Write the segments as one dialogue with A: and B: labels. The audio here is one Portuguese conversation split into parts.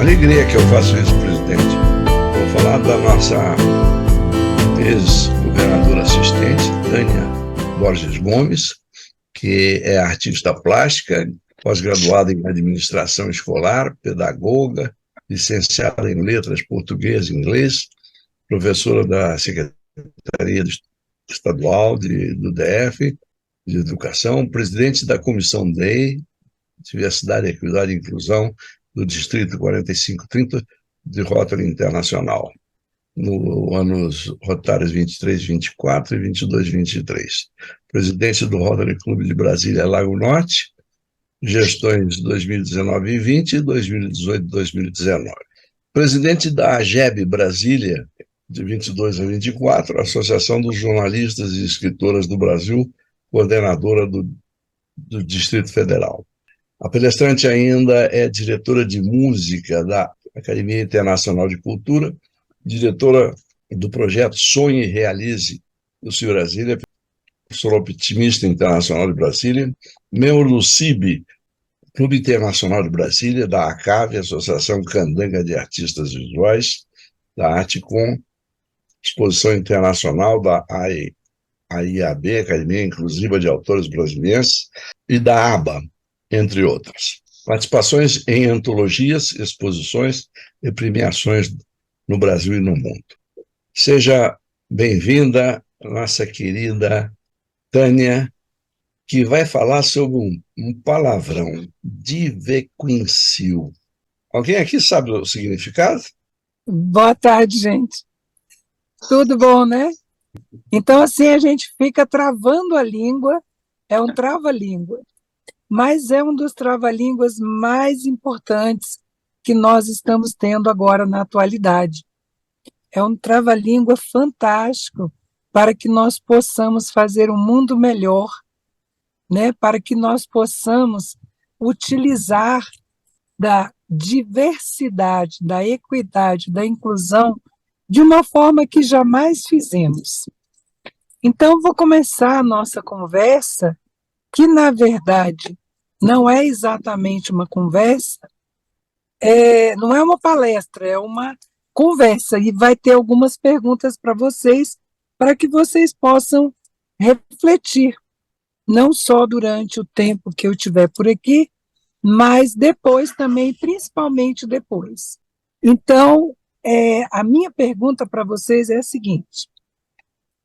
A: alegria que eu faço isso, presidente. Vou falar da nossa ex-governadora assistente, Tânia Borges Gomes, que é artista plástica, pós-graduada em administração escolar, pedagoga, licenciada em letras português e inglês, professora da Secretaria Estadual do DF, de Educação, presidente da Comissão DEI, Diversidade, Equidade e Inclusão, do Distrito 4530 de Rotary Internacional, no anos rotários 23, 24 e 22, 23. Presidente do Rotary Clube de Brasília, Lago Norte, gestões 2019 e 20 e 2018 e 2019. Presidente da AGEB Brasília, de 22 a 24, Associação dos Jornalistas e Escritoras do Brasil, coordenadora do Distrito Federal. A palestrante ainda é diretora de música da Academia Internacional de Cultura, diretora do projeto Sonhe e Realize do CIE Brasília, professora optimista internacional de Brasília, membro do CIB, Clube Internacional de Brasília, da ACAV, Associação Candanga de Artistas Visuais, da Articom, Exposição Internacional da AIAB, Academia Inclusiva de Autores Brasileiros, e da ABA, entre outras. Participações em antologias, exposições e premiações no Brasil e no mundo. Seja bem-vinda, nossa querida Tânia, que vai falar sobre um palavrão, divequinsil. Alguém aqui sabe o significado?
B: Boa tarde, gente. Tudo bom, né? Então, assim, a gente fica travando a língua, é um trava-língua, mas é um dos trava-línguas mais importantes que nós estamos tendo agora na atualidade. É um trava-língua fantástico para que nós possamos fazer um mundo melhor, né? Para que nós possamos utilizar da diversidade, da equidade, da inclusão de uma forma que jamais fizemos. Então, vou começar a nossa conversa, que, na verdade, não é exatamente uma conversa, não é uma palestra, é uma conversa, e vai ter algumas perguntas para vocês, para que vocês possam refletir, não só durante o tempo que eu estiver por aqui, mas depois também, principalmente depois. Então, a minha pergunta para vocês é a seguinte: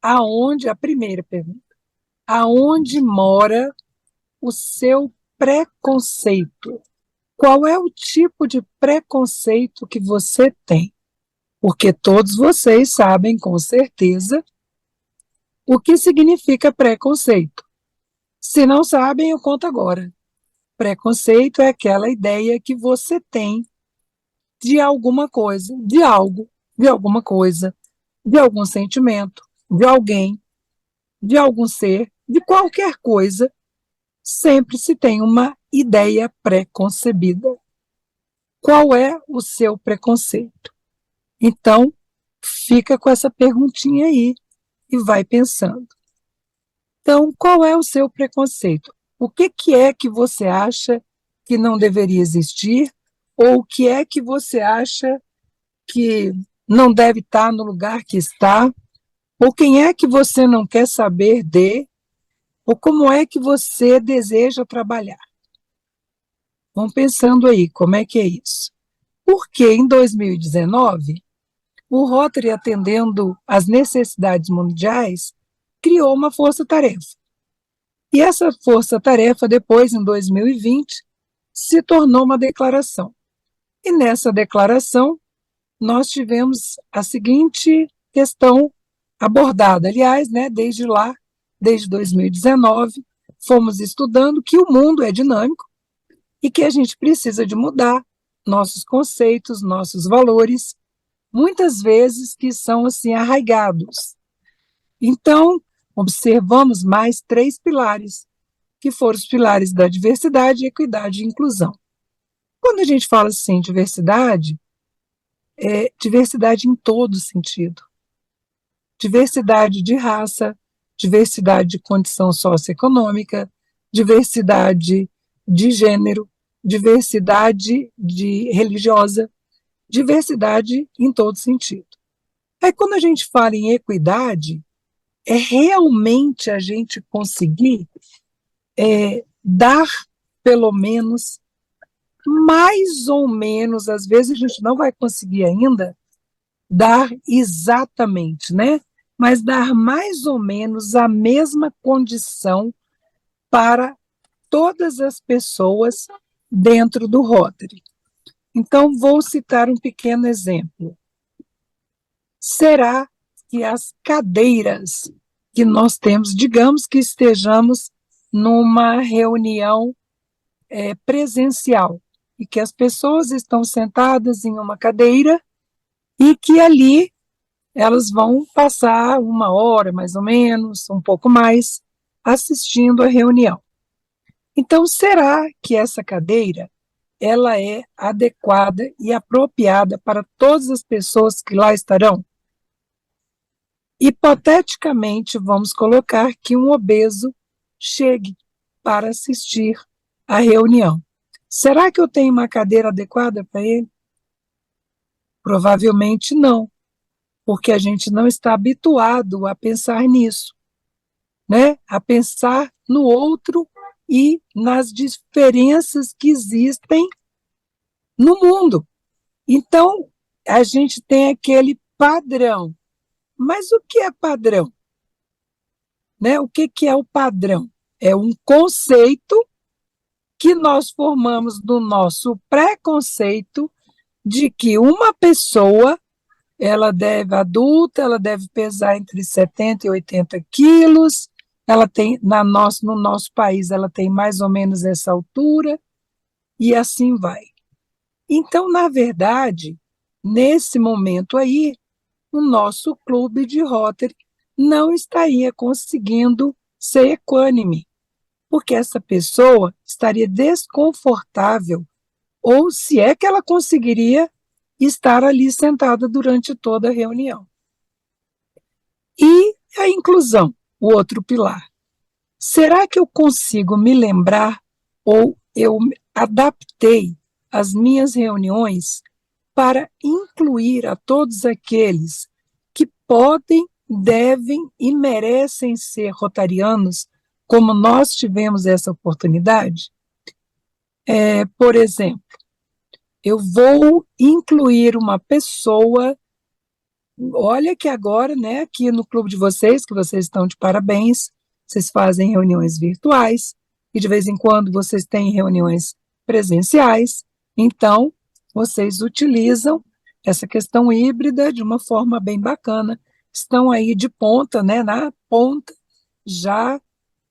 B: a primeira pergunta, aonde mora o seu preconceito? Qual é o tipo de preconceito que você tem? Porque todos vocês sabem, com certeza, o que significa preconceito. Se não sabem, eu conto agora. Preconceito é aquela ideia que você tem de alguma coisa, de algo, de alguma coisa, de algum sentimento, de alguém, de algum ser, de qualquer coisa, sempre se tem uma ideia pré-concebida. Qual é o seu preconceito? Então, fica com essa perguntinha aí e vai pensando. Então, qual é o seu preconceito? O que é que você acha que não deveria existir? Ou o que é que você acha que não deve estar no lugar que está? Ou quem é que você não quer saber de? Ou como é que você deseja trabalhar? Vão pensando aí, como é que é isso? Porque em 2019, o Rotary, atendendo às necessidades mundiais, criou uma força-tarefa. E essa força-tarefa, depois, em 2020, se tornou uma declaração. E nessa declaração, nós tivemos a seguinte questão abordada. Aliás, né, desde lá, desde 2019, fomos estudando que o mundo é dinâmico e que a gente precisa de mudar nossos conceitos, nossos valores, muitas vezes que são assim arraigados. Então, observamos mais 3 pilares, que foram os pilares da diversidade, equidade e inclusão. Quando a gente fala assim, diversidade, é diversidade em todo sentido. Diversidade de raça, diversidade de condição socioeconômica, diversidade de gênero, diversidade religiosa, diversidade em todo sentido. Aí, quando a gente fala em equidade, é realmente a gente conseguir dar, pelo menos, mais ou menos, às vezes a gente não vai conseguir ainda dar exatamente, né? Mas dar mais ou menos a mesma condição para todas as pessoas dentro do Rotary. Então, vou citar um pequeno exemplo. Será que as cadeiras que nós temos, digamos que estejamos numa reunião presencial, e que as pessoas estão sentadas em uma cadeira e que ali elas vão passar 1 hora, mais ou menos, um pouco mais, assistindo a reunião. Então, será que essa cadeira ela é adequada e apropriada para todas as pessoas que lá estarão? Hipoteticamente, vamos colocar que um obeso chegue para assistir à reunião. Será que eu tenho uma cadeira adequada para ele? Provavelmente não, porque a gente não está habituado a pensar nisso, né? A pensar no outro e nas diferenças que existem no mundo. Então, a gente tem aquele padrão. Mas o que é padrão? Né? O que é o padrão? É um conceito que nós formamos do nosso preconceito de que uma pessoa, adulta, ela deve pesar entre 70 e 80 quilos, ela tem, no nosso país, ela tem mais ou menos essa altura, e assim vai. Então, na verdade, nesse momento aí, o nosso clube de Rotary não estaria conseguindo ser equânime, porque essa pessoa estaria desconfortável, ou se é que ela conseguiria estar ali sentada durante toda a reunião. E a inclusão, o outro pilar. Será que eu consigo me lembrar ou eu adaptei as minhas reuniões para incluir a todos aqueles que podem, devem e merecem ser rotarianos, como nós tivemos essa oportunidade? Por exemplo, eu vou incluir uma pessoa, olha que agora, né, aqui no clube de vocês, que vocês estão de parabéns, vocês fazem reuniões virtuais, e de vez em quando vocês têm reuniões presenciais, então vocês utilizam essa questão híbrida de uma forma bem bacana, estão aí de ponta, né, na ponta, já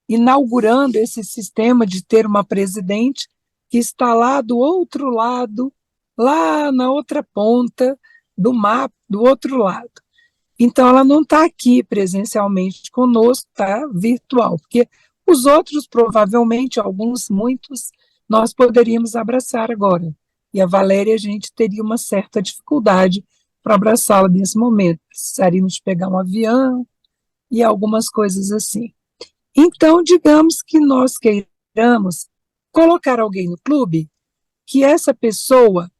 B: inaugurando esse sistema de ter uma presidente que está lá do outro lado, lá na outra ponta do mapa, do outro lado. Então, ela não está aqui presencialmente conosco, está virtual, porque os outros, provavelmente, alguns, muitos, nós poderíamos abraçar agora. E a Valéria, a gente teria uma certa dificuldade para abraçá-la nesse momento. Precisaríamos pegar um avião e algumas coisas assim. Então, digamos que nós queiramos colocar alguém no clube que essa pessoa,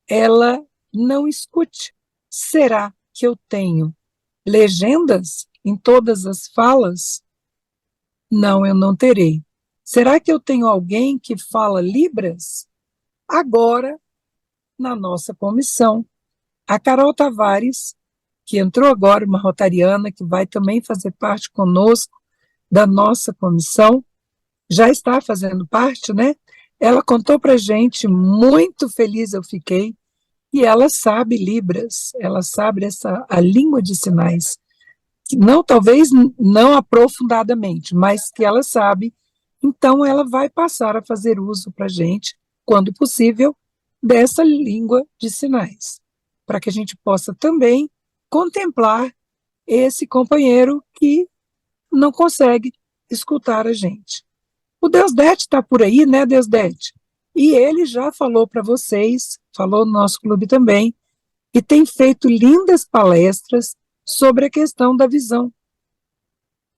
B: ela não escute. Será que eu tenho legendas em todas as falas? Não, eu não terei. Será que eu tenho alguém que fala Libras? Agora, na nossa comissão, a Carol Tavares, que entrou agora, uma rotariana, que vai também fazer parte conosco da nossa comissão, já está fazendo parte, né? Ela contou para a gente, muito feliz eu fiquei, e ela sabe Libras, ela sabe a língua de sinais, não, talvez não aprofundadamente, mas que ela sabe, então ela vai passar a fazer uso para a gente, quando possível, dessa língua de sinais, para que a gente possa também contemplar esse companheiro que não consegue escutar a gente. O Deusdete está por aí, né, Deusdete? E ele já falou para vocês, falou no nosso clube também, e tem feito lindas palestras sobre a questão da visão.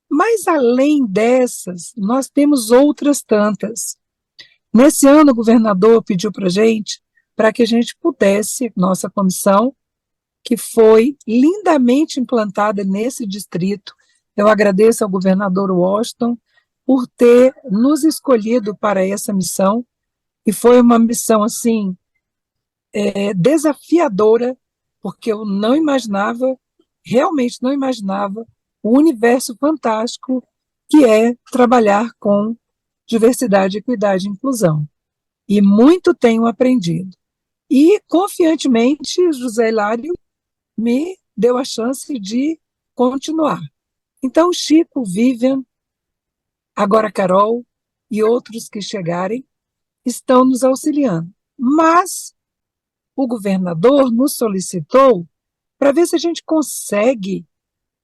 B: Mas, além dessas, nós temos outras tantas. Nesse ano, o governador pediu para a gente para que a gente pudesse, nossa comissão, que foi lindamente implantada nesse distrito. Eu agradeço ao governador Washington por ter nos escolhido para essa missão, e foi uma missão, assim, desafiadora, porque eu não imaginava, realmente não imaginava, o universo fantástico que é trabalhar com diversidade, equidade e inclusão. E muito tenho aprendido. E, confiantemente, José Hilário me deu a chance de continuar. Então, Chico, Vivian, agora Carol e outros que chegarem estão nos auxiliando. Mas o governador nos solicitou para ver se a gente consegue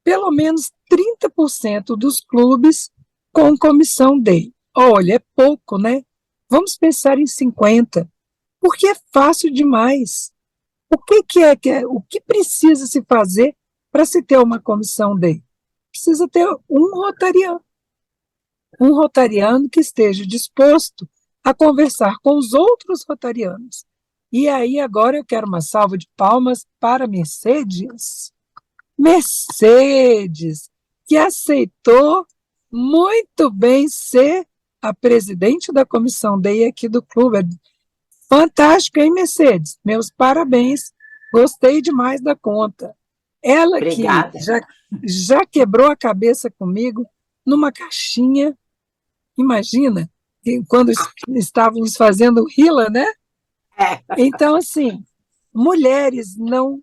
B: pelo menos 30% dos clubes com comissão D. Olha, é pouco, né? Vamos pensar em 50%, porque é fácil demais. O que precisa se fazer para se ter uma comissão D? Precisa ter um rotariano que esteja disposto a conversar com os outros rotarianos. E aí agora eu quero uma salva de palmas para Mercedes. Mercedes, que aceitou muito bem ser a presidente da comissão DEI aqui do clube. Fantástico, hein, Mercedes? Meus parabéns. Gostei demais da conta. Ela
C: Obrigada.
B: que já quebrou a cabeça comigo numa caixinha. Imagina, quando estávamos fazendo Hila, né? Então, assim, mulheres não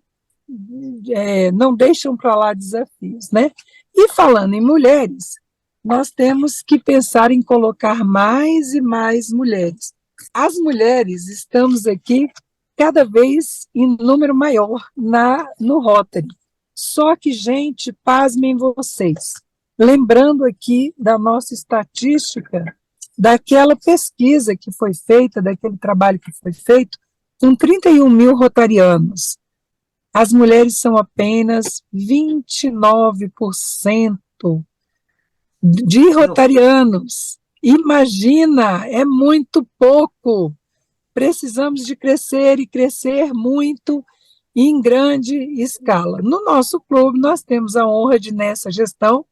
B: deixam para lá desafios, né? E falando em mulheres, nós temos que pensar em colocar mais e mais mulheres. As mulheres estamos aqui cada vez em número maior no Rotary. Só que, gente, pasmem vocês. Lembrando aqui da nossa estatística, daquela pesquisa que foi feita, daquele trabalho que foi feito, com 31 mil rotarianos. As mulheres são apenas 29% de rotarianos. Imagina, é muito pouco. Precisamos de crescer e crescer muito em grande escala. No nosso clube, nós temos a honra de, nessa gestão,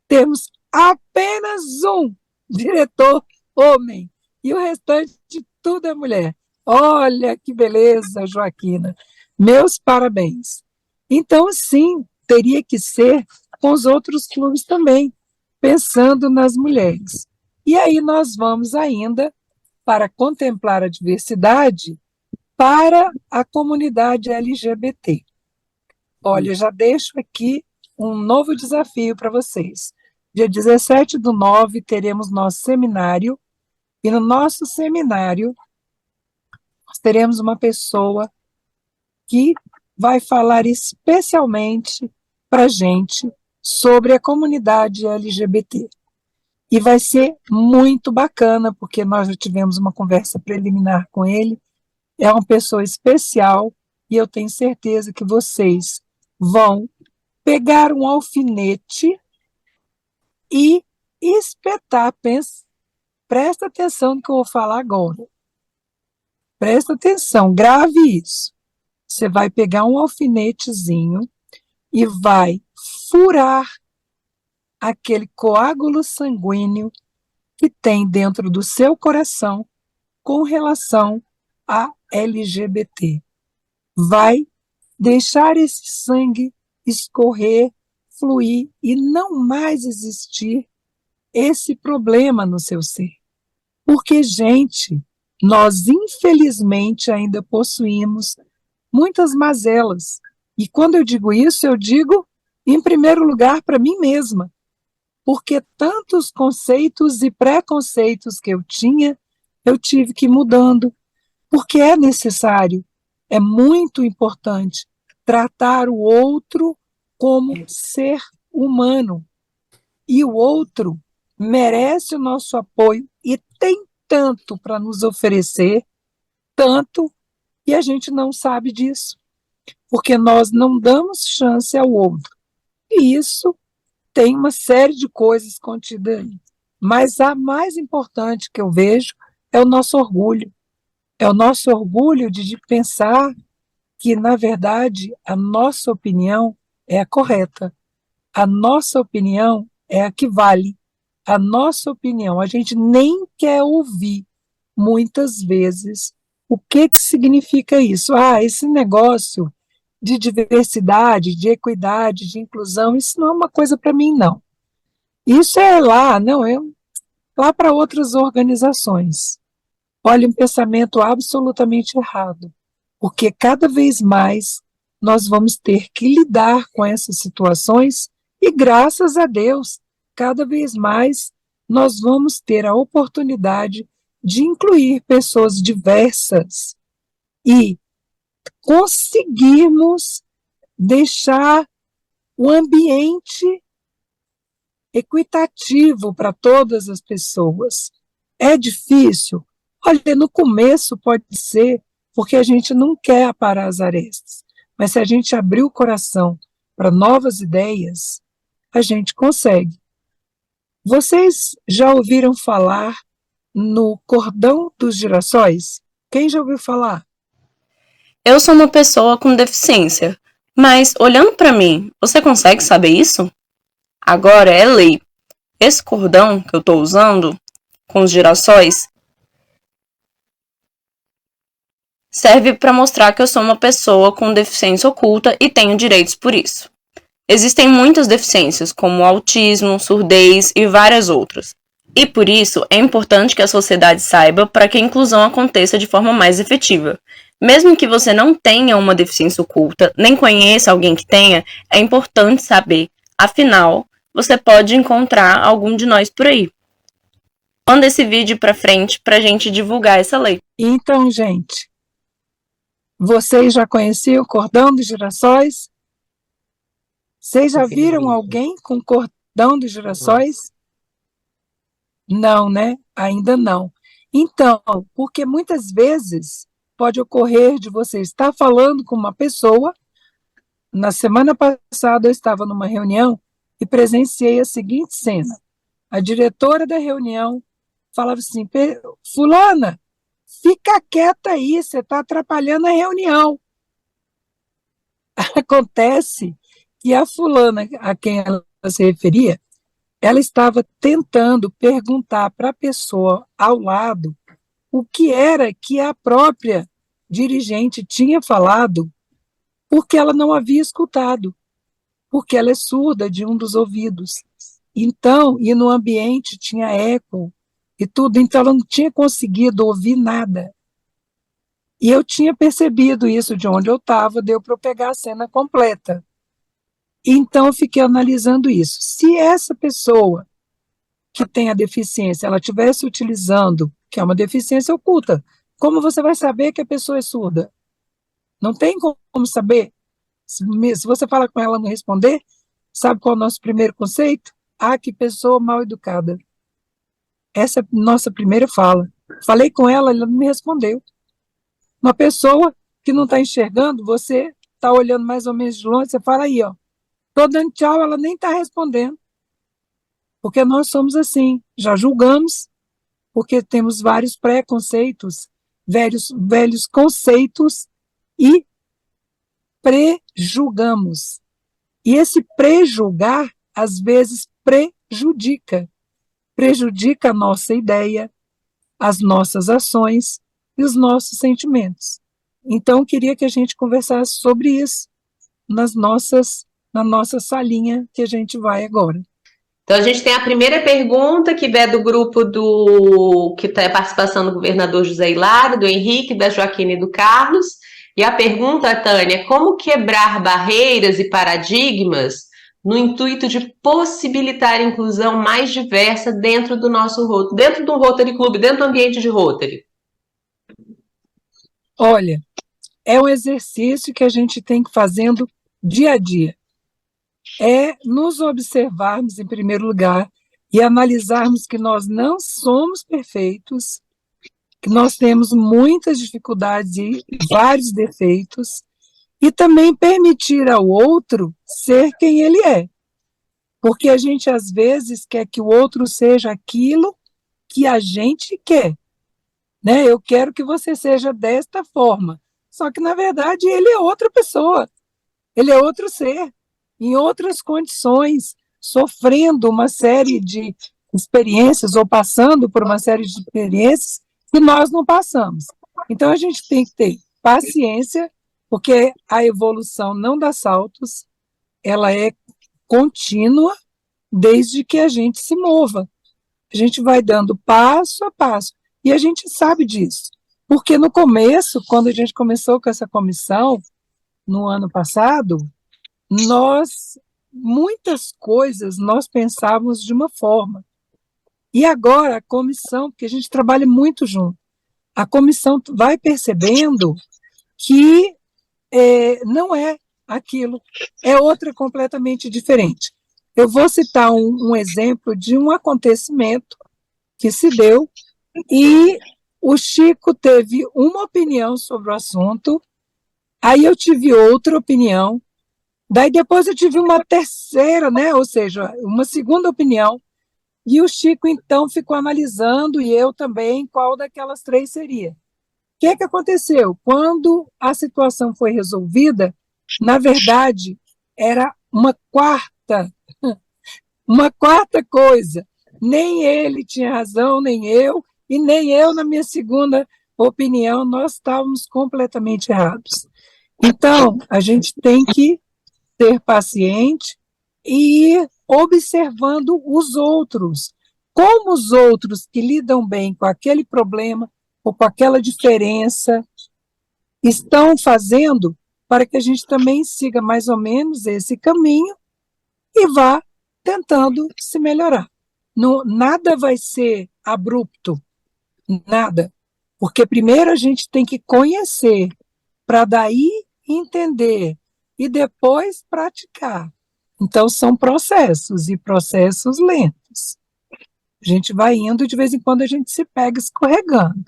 B: termos apenas um diretor homem e o restante tudo é mulher. Olha que beleza, Joaquina. Meus parabéns. Então, sim, teria que ser com os outros clubes também, pensando nas mulheres. E aí nós vamos ainda para contemplar a diversidade para a comunidade LGBT. Olha, já deixo aqui um novo desafio para vocês. Dia 17/9 teremos nosso seminário, e no nosso seminário nós teremos uma pessoa que vai falar especialmente para a gente sobre a comunidade LGBT. E vai ser muito bacana, porque nós já tivemos uma conversa preliminar com ele, é uma pessoa especial, e eu tenho certeza que vocês vão pegar um alfinete e espetar. Presta atenção no que eu vou falar agora. Presta atenção, grave isso. Você vai pegar um alfinetezinho e vai furar aquele coágulo sanguíneo que tem dentro do seu coração com relação a LGBT. Vai deixar esse sangue escorrer, fluir e não mais existir esse problema no seu ser. Porque, gente, nós infelizmente ainda possuímos muitas mazelas. E quando eu digo isso, eu digo, em primeiro lugar, para mim mesma. Porque tantos conceitos e preconceitos que eu tinha, eu tive que ir mudando. Porque é necessário, é muito importante tratar o outro como ser humano. E o outro merece o nosso apoio e tem tanto para nos oferecer, tanto, e a gente não sabe disso, porque nós não damos chance ao outro. E isso tem uma série de coisas contidas aí. Mas a mais importante que eu vejo é o nosso orgulho. É o nosso orgulho de pensar que, na verdade, a nossa opinião é a correta. A nossa opinião é a que vale. A nossa opinião, a gente nem quer ouvir, muitas vezes, o que significa isso. Ah, esse negócio de diversidade, de equidade, de inclusão, isso não é uma coisa para mim, não. Isso é lá, não, é lá para outras organizações. Olha, um pensamento absolutamente errado, porque cada vez mais nós vamos ter que lidar com essas situações e, graças a Deus, cada vez mais nós vamos ter a oportunidade de incluir pessoas diversas e conseguirmos deixar o ambiente equitativo para todas as pessoas. É difícil? Olha, no começo pode ser, porque a gente não quer aparar as arestas, mas se a gente abrir o coração para novas ideias, a gente consegue. Vocês já ouviram falar no cordão dos girassóis? Quem já ouviu falar?
C: Eu sou uma pessoa com deficiência, mas olhando para mim, você consegue saber isso? Agora é lei. Esse cordão que eu estou usando, com os girassóis, serve para mostrar que eu sou uma pessoa com deficiência oculta e tenho direitos por isso. Existem muitas deficiências, como autismo, surdez e várias outras. E por isso é importante que a sociedade saiba para que a inclusão aconteça de forma mais efetiva. Mesmo que você não tenha uma deficiência oculta, nem conheça alguém que tenha, é importante saber. Afinal, você pode encontrar algum de nós por aí. Manda esse vídeo para frente para a gente divulgar essa lei.
B: Então, gente, vocês já conheciam o cordão dos girassóis? Vocês já viram alguém com cordão dos girassóis? Não, né? Ainda não. Então, porque muitas vezes pode ocorrer de você estar falando com uma pessoa. Na semana passada eu estava numa reunião e presenciei a seguinte cena. A diretora da reunião falava assim: fulana, fica quieta aí, você está atrapalhando a reunião. Acontece que a fulana a quem ela se referia, ela estava tentando perguntar para a pessoa ao lado o que era que a própria dirigente tinha falado, porque ela não havia escutado, porque ela é surda de um dos ouvidos. Então, e no ambiente tinha eco e tudo, então ela não tinha conseguido ouvir nada. E eu tinha percebido isso de onde eu estava, deu para eu pegar a cena completa. Então, eu fiquei analisando isso. Se essa pessoa que tem a deficiência, ela estivesse utilizando, que é uma deficiência oculta, como você vai saber que a pessoa é surda? Não tem como saber. Se você fala com ela e não responder, sabe qual é o nosso primeiro conceito? Ah, que pessoa mal educada. Essa é a nossa primeira fala. Falei com ela, ela não me respondeu. Uma pessoa que não está enxergando, você está olhando mais ou menos de longe, você fala aí, ó, estou dando tchau, ela nem está respondendo. Porque nós somos assim, já julgamos, porque temos vários preconceitos, velhos conceitos e prejulgamos. E esse prejulgar, às vezes, prejudica a nossa ideia, as nossas ações e os nossos sentimentos. Então, eu queria que a gente conversasse sobre isso na nossa salinha que a gente vai agora.
D: Então, a gente tem a primeira pergunta, que é do grupo que está a participação do governador José Hilário, do Henrique, da Joaquina e do Carlos. E a pergunta, Tânia, é como quebrar barreiras e paradigmas no intuito de possibilitar a inclusão mais diversa dentro do nosso Rotary, dentro do Rotary Club, dentro do ambiente de Rotary?
B: Olha, é um exercício que a gente tem que ir fazendo dia a dia. É nos observarmos, em primeiro lugar, e analisarmos que nós não somos perfeitos, que nós temos muitas dificuldades e vários defeitos, e também permitir ao outro ser quem ele é. Porque a gente, às vezes, quer que o outro seja aquilo que a gente quer. né? Eu quero que você seja desta forma. Só que, na verdade, ele é outra pessoa, ele é outro ser, em outras condições, sofrendo uma série de experiências ou passando por uma série de experiências que nós não passamos. Então, a gente tem que ter paciência, porque a evolução não dá saltos, ela é contínua, desde que a gente se mova. A gente vai dando passo a passo. E a gente sabe disso. Porque no começo, quando a gente começou com essa comissão, no ano passado, muitas coisas nós pensávamos de uma forma. E agora a comissão, porque a gente trabalha muito junto, a comissão vai percebendo que não é aquilo, é outra completamente diferente. Eu vou citar um exemplo de um acontecimento que se deu, e o Chico teve uma opinião sobre o assunto, aí eu tive outra opinião, daí depois eu tive uma terceira, né? Ou seja, uma segunda opinião, e o Chico então ficou analisando, e eu também, qual daquelas três seria. O que é que aconteceu? Quando a situação foi resolvida, na verdade, era uma quarta coisa. Nem ele tinha razão, nem eu, e nem eu, na minha segunda opinião, nós estávamos completamente errados. Então, a gente tem que ser paciente e ir observando os outros, como os outros que lidam bem com aquele problema ou com aquela diferença estão fazendo, para que a gente também siga mais ou menos esse caminho e vá tentando se melhorar. Nada vai ser abrupto, nada, porque primeiro a gente tem que conhecer, para daí entender e depois praticar. Então são processos, e processos lentos. A gente vai indo e de vez em quando a gente se pega escorregando.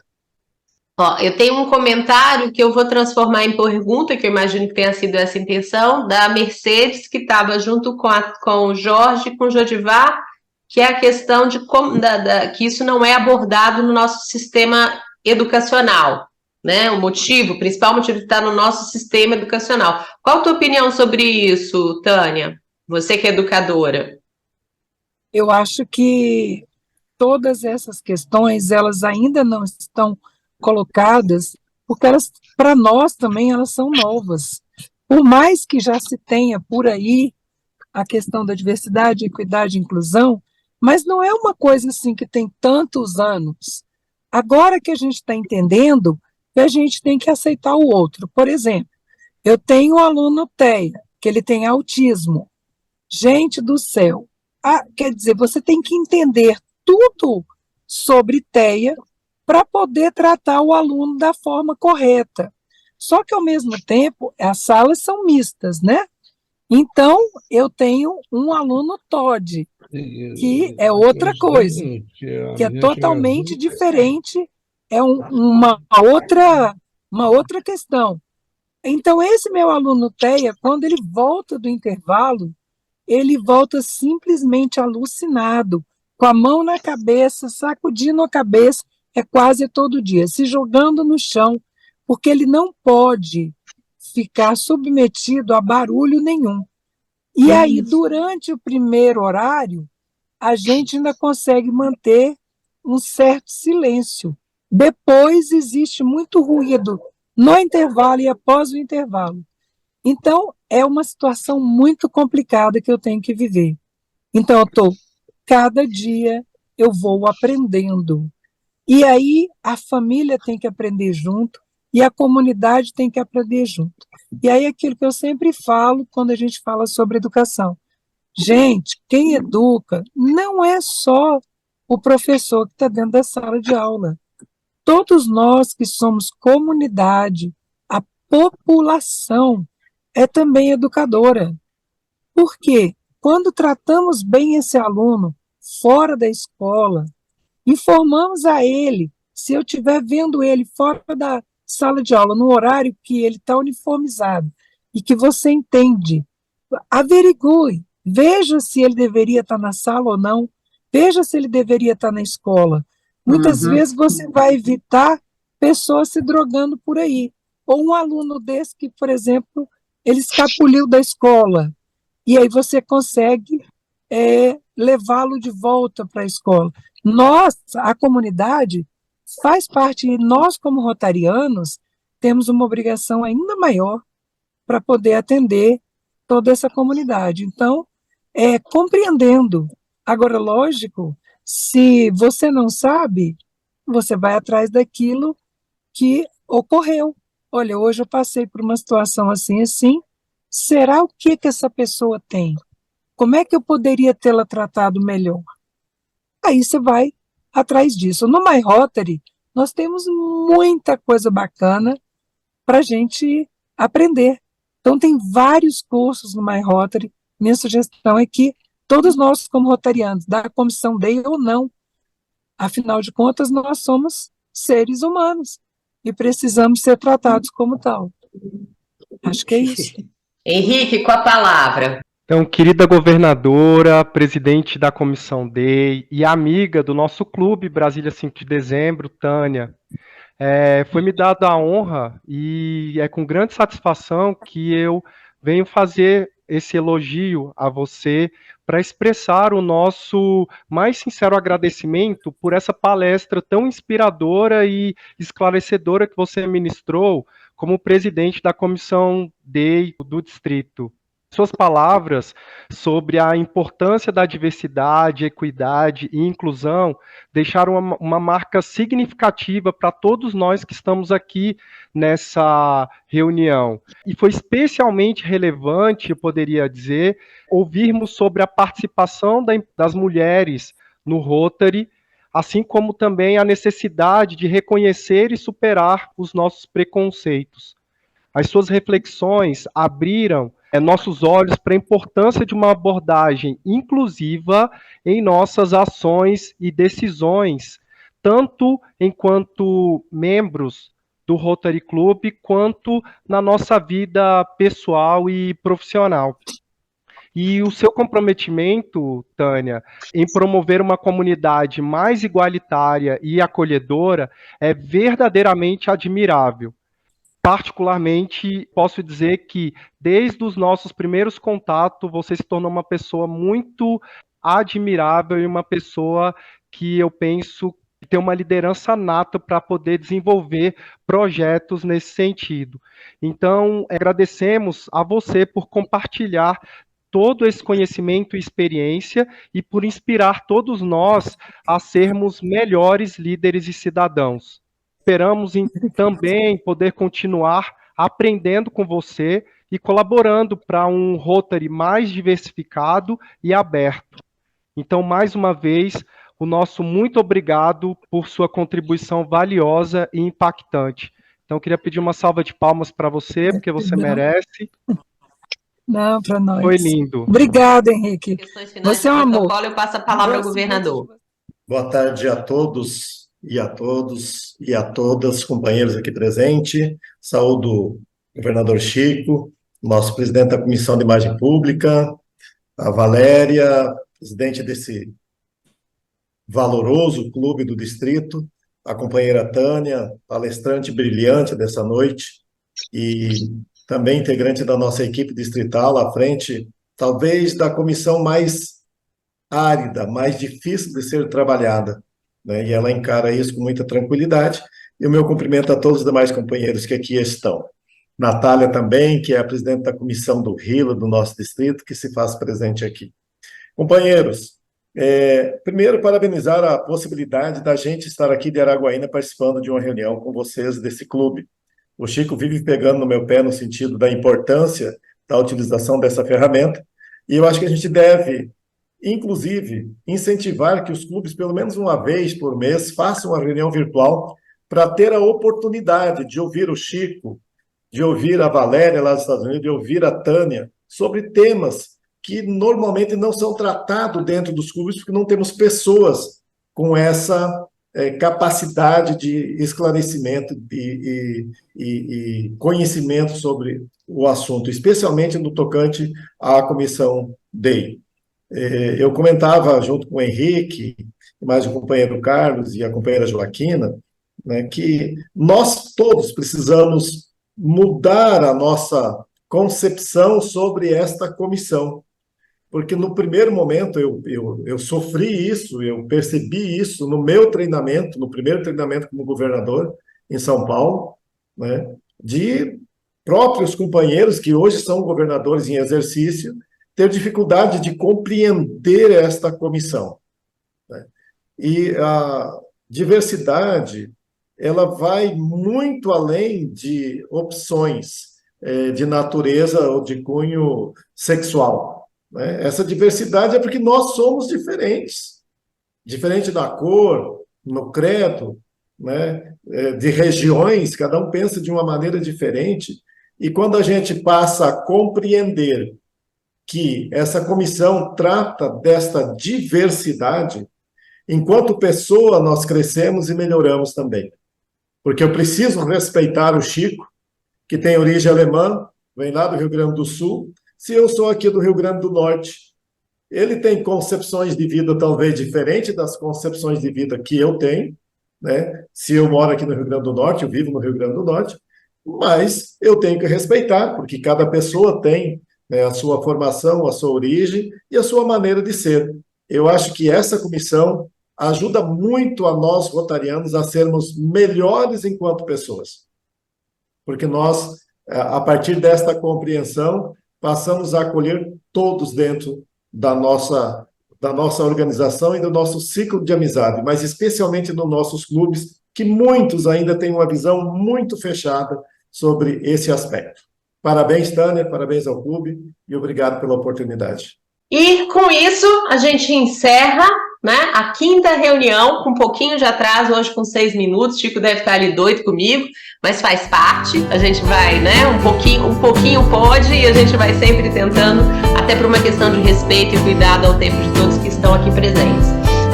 D: Ó, eu tenho um comentário que eu vou transformar em pergunta, que eu imagino que tenha sido essa a intenção, da Mercedes, que estava junto com o Jorge e com o Jodivar, que é a questão de como que isso não é abordado no nosso sistema educacional, né? O principal motivo de estar no nosso sistema educacional. Qual a tua opinião sobre isso, Tânia? Você que é educadora.
B: Eu acho que todas essas questões, elas ainda não estão colocadas, porque elas, para nós também, elas são novas. Por mais que já se tenha por aí a questão da diversidade, equidade e inclusão, mas não é uma coisa assim que tem tantos anos. Agora que a gente está entendendo que a gente tem que aceitar o outro. Por exemplo, eu tenho um aluno TEA, que ele tem autismo. Gente do céu, quer dizer, você tem que entender tudo sobre TEA para poder tratar o aluno da forma correta. Só que, ao mesmo tempo, as salas são mistas, né? Então, eu tenho um aluno TOD, que é outra coisa, que é totalmente diferente, é uma outra questão. Então, esse meu aluno TEA, quando ele volta do intervalo, ele volta simplesmente alucinado, com a mão na cabeça, sacudindo a cabeça, é quase todo dia, se jogando no chão, porque ele não pode ficar submetido a barulho nenhum. E aí, durante o primeiro horário, a gente ainda consegue manter um certo silêncio. Depois existe muito ruído no intervalo e após o intervalo. Então, é uma situação muito complicada que eu tenho que viver. Então, cada dia eu vou aprendendo. E aí, a família tem que aprender junto e a comunidade tem que aprender junto. E aí, aquilo que eu sempre falo quando a gente fala sobre educação. Gente, quem educa não é só o professor que está dentro da sala de aula. Todos nós que somos comunidade, a população é também educadora. Por quê? Quando tratamos bem esse aluno fora da escola, informamos a ele, se eu estiver vendo ele fora da sala de aula, no horário que ele está uniformizado, e que você entende, averigue, veja se ele deveria estar na sala ou não, veja se ele deveria estar na escola. Muitas vezes você vai evitar pessoas se drogando por aí. Ou um aluno desse que, por exemplo, ele escapuliu da escola, e aí você consegue levá-lo de volta para a escola. Nós, a comunidade, faz parte, e nós, como rotarianos, temos uma obrigação ainda maior para poder atender toda essa comunidade. Então, compreendendo. Agora, lógico, se você não sabe, você vai atrás daquilo que ocorreu. Olha, hoje eu passei por uma situação assim, assim, será o que que essa pessoa tem? Como é que eu poderia tê-la tratado melhor? Aí você vai atrás disso. No My Rotary, nós temos muita coisa bacana para a gente aprender. Então, tem vários cursos no My Rotary. Minha sugestão é que todos nós, como rotarianos, da comissão DEI ou não, afinal de contas, nós somos seres humanos e precisamos ser tratados como tal. Acho que é isso.
D: Henrique, com a palavra.
E: Então, querida governadora, presidente da Comissão DEI e amiga do nosso clube Brasília 5 de Dezembro, Tânia, foi-me dada a honra e é com grande satisfação que eu venho fazer esse elogio a você para expressar o nosso mais sincero agradecimento por essa palestra tão inspiradora e esclarecedora que você ministrou como presidente da Comissão DEI do Distrito. Suas palavras sobre a importância da diversidade, equidade e inclusão deixaram uma marca significativa para todos nós que estamos aqui nessa reunião. E foi especialmente relevante, eu poderia dizer, ouvirmos sobre a participação das mulheres no Rotary, assim como também a necessidade de reconhecer e superar os nossos preconceitos. As suas reflexões abriram nossos olhos para a importância de uma abordagem inclusiva em nossas ações e decisões, tanto enquanto membros do Rotary Club, quanto na nossa vida pessoal e profissional. E o seu comprometimento, Tânia, em promover uma comunidade mais igualitária e acolhedora é verdadeiramente admirável. Particularmente, posso dizer que, desde os nossos primeiros contatos, você se tornou uma pessoa muito admirável e uma pessoa que eu penso tem uma liderança nata para poder desenvolver projetos nesse sentido. Então, agradecemos a você por compartilhar todo esse conhecimento e experiência e por inspirar todos nós a sermos melhores líderes e cidadãos. Esperamos também poder continuar aprendendo com você e colaborando para um Rotary mais diversificado e aberto. Então, mais uma vez, o nosso muito obrigado por sua contribuição valiosa e impactante. Então, eu queria pedir uma salva de palmas para você, porque você merece.
B: Não, para nós.
E: Foi lindo.
B: Obrigada, Henrique. Você é um amor.
D: Eu passo a palavra ao governador.
F: Boa tarde a todos e a todas, companheiros aqui presentes. Saúdo o governador Chico, nosso presidente da Comissão de Imagem Pública, a Valéria, presidente desse valoroso clube do distrito, a companheira Tânia, palestrante brilhante dessa noite, e também integrante da nossa equipe distrital, à frente, talvez, da comissão mais árida, mais difícil de ser trabalhada, né? E ela encara isso com muita tranquilidade, e o meu cumprimento a todos os demais companheiros que aqui estão. Natália também, que é a presidente da comissão do Rio, do nosso distrito, que se faz presente aqui. Companheiros, primeiro, parabenizar a possibilidade da gente estar aqui de Araguaína participando de uma reunião com vocês desse clube. O Chico vive pegando no meu pé no sentido da importância da utilização dessa ferramenta, e eu acho que a gente deve, inclusive, incentivar que os clubes, pelo menos uma vez por mês, façam uma reunião virtual para ter a oportunidade de ouvir o Chico, de ouvir a Valéria lá dos Estados Unidos, de ouvir a Tânia, sobre temas que normalmente não são tratados dentro dos clubes, porque não temos pessoas com essa capacidade de esclarecimento e conhecimento sobre o assunto, especialmente no tocante à comissão DEI. Eu comentava junto com o Henrique, mais o companheiro Carlos e a companheira Joaquina, né, que nós todos precisamos mudar a nossa concepção sobre esta comissão. Porque no primeiro momento eu sofri isso, eu percebi isso no meu treinamento, no primeiro treinamento como governador em São Paulo, né, de próprios companheiros que hoje são governadores em exercício, ter dificuldade de compreender esta comissão, né? E a diversidade, ela vai muito além de opções de natureza ou de cunho sexual, né? Essa diversidade é porque nós somos diferentes, diferente na cor, no credo, né? De regiões, cada um pensa de uma maneira diferente, e quando a gente passa a compreender que essa comissão trata desta diversidade, enquanto pessoa nós crescemos e melhoramos também. Porque eu preciso respeitar o Chico, que tem origem alemã, vem lá do Rio Grande do Sul, se eu sou aqui do Rio Grande do Norte. Ele tem concepções de vida talvez diferentes das concepções de vida que eu tenho, né? Se eu moro aqui no Rio Grande do Norte, eu vivo no Rio Grande do Norte, mas eu tenho que respeitar, porque cada pessoa tem, né, a sua formação, a sua origem e a sua maneira de ser. Eu acho que essa comissão ajuda muito a nós, rotarianos, a sermos melhores enquanto pessoas. Porque nós, a partir desta compreensão, passamos a acolher todos dentro da nossa organização e do nosso ciclo de amizade, mas especialmente nos nossos clubes, que muitos ainda têm uma visão muito fechada sobre esse aspecto. Parabéns, Tânia, parabéns ao clube e obrigado pela oportunidade.
D: E com isso, a gente encerra, né, a 5ª reunião, com um pouquinho de atraso, hoje com 6 minutos. Chico deve estar ali doido comigo, mas faz parte. A gente vai, né, um pouquinho pode, e a gente vai sempre tentando, até por uma questão de respeito e cuidado ao tempo de todos que estão aqui presentes.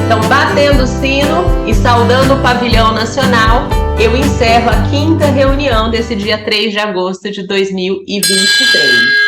D: Então, batendo o sino e saudando o pavilhão nacional, eu encerro a 5ª reunião desse dia 3 de agosto de 2023.